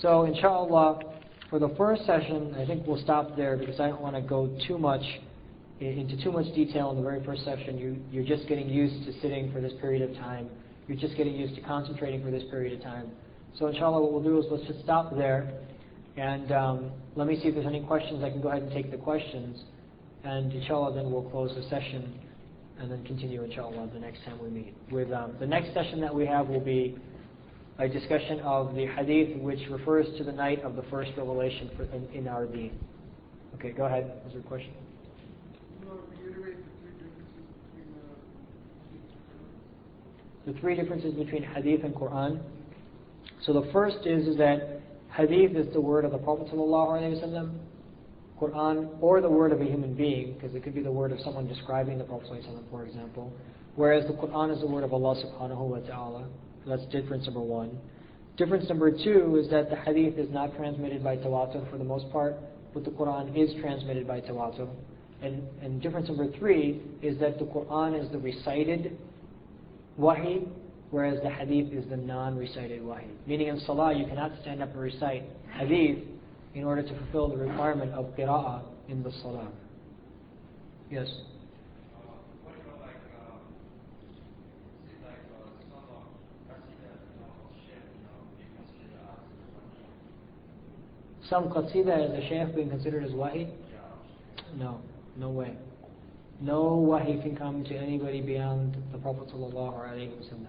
So inshallah, for the first session, I think we'll stop there because I don't want to go too much into too much detail in the very first session. You're just getting used to sitting for this period of time. You're just getting used to concentrating for this period of time. So inshallah, what we'll do is let's just stop there. And let me see if there's any questions. I can go ahead and take the questions. And inshallah, then we'll close the session and then continue inshallah the next time we meet. With the next session that we have will be a discussion of the hadith which refers to the night of the first revelation in our deen. Okay, go ahead. Is there a question? The three differences between hadith and Quran. So the first is that hadith is the word of the Prophet ﷺ, Quran, or the word of a human being, because it could be the word of someone describing the Prophet ﷺ, for example, whereas the Quran is the word of Allah subhanahu wa ta'ala. That's difference number one. Difference number two is that the hadith is not transmitted by tawatur for the most part, but the Quran is transmitted by tawatur. And difference number three is that the Quran is the recited wahi, whereas the hadith is the non-recited wahi. Meaning in salah, you cannot stand up and recite hadith in order to fulfill the requirement of qira'ah in the salah. Yes? Some qasida as a shaykh being considered as wahi? No, no way. No wahi can come to anybody beyond the Prophet ﷺ.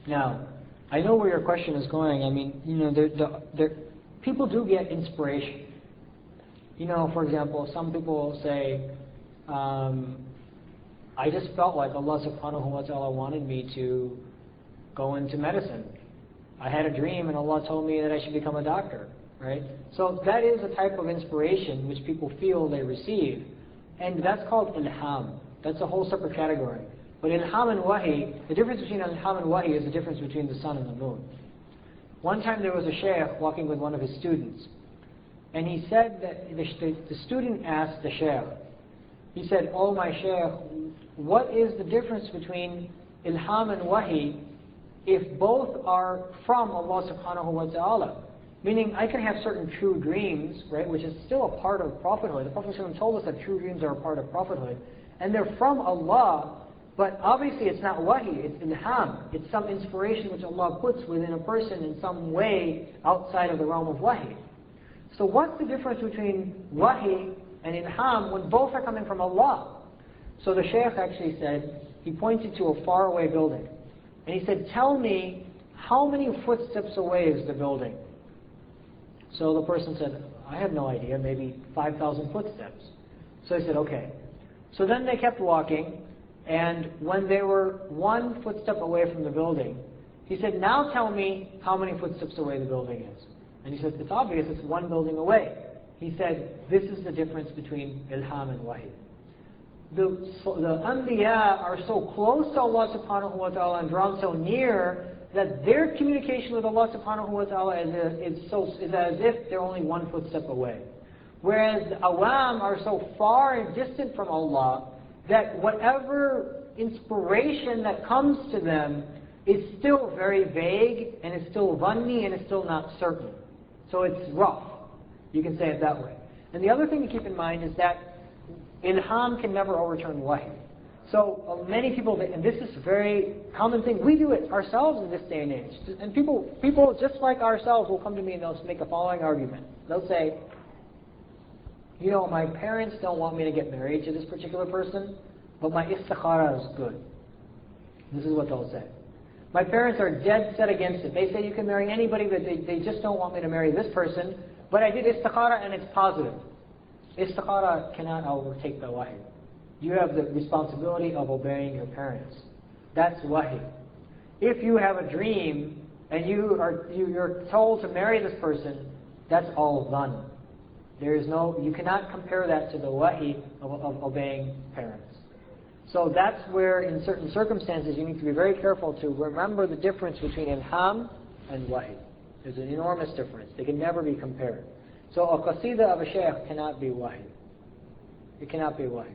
Now, I know where your question is going. I mean, you know, people do get inspiration. You know, for example, some people say, I just felt like Allah subhanahu wa ta'ala wanted me to go into medicine. I had a dream and Allah told me that I should become a doctor. Right? So that is a type of inspiration which people feel they receive. And that's called ilham. That's a whole separate category. But ilham and wahi, the difference between ilham and wahi is the difference between the sun and the moon. One time there was a shaykh walking with one of his students. And he said that the student asked the shaykh, he said, "Oh my shaykh, what is the difference between ilham and wahi if both are from Allah subhanahu wa ta'ala?" Meaning, I can have certain true dreams, right, which is still a part of prophethood. The Prophet ﷺ told us that true dreams are a part of prophethood. And they're from Allah, but obviously it's not wahi, it's ilham. It's some inspiration which Allah puts within a person in some way outside of the realm of wahi. So what's the difference between wahi and ilham when both are coming from Allah? So the shaykh actually said, he pointed to a faraway building. And he said, "Tell me, how many footsteps away is the building?" So the person said, "I have no idea, maybe 5,000 footsteps." So he said, "Okay." So then they kept walking, and when they were one footstep away from the building, he said, "Now tell me how many footsteps away the building is." And he said, "It's obvious, it's one building away." He said, "This is the difference between ilham and wahi." The anbiya are so close to Allah subhanahu wa ta'ala and drawn so near that their communication with Allah subhanahu wa ta'ala is as if they're only one footstep away. Whereas the awam are so far and distant from Allah that whatever inspiration that comes to them is still very vague and is still dhanni and is still not certain. So it's rough. You can say it that way. And the other thing to keep in mind is that ilham can never overturn wahi. So many people, and this is a very common thing, we do it ourselves in this day and age. And people just like ourselves will come to me and they'll make a following argument. They'll say, "You know, my parents don't want me to get married to this particular person, but my istikhara is good." This is what they'll say. "My parents are dead set against it. They say you can marry anybody, but they just don't want me to marry this person, but I did istikhara and it's positive." Istikhara cannot overtake the wahi. You have the responsibility of obeying your parents. That's wahi. If you have a dream and you're told to marry this person, that's all dhan. You cannot compare that to the wahi of obeying parents. So that's where in certain circumstances you need to be very careful to remember the difference between ilham and wahi. There's an enormous difference. They can never be compared. So a qasida of a shaykh cannot be wahi. It cannot be wahi.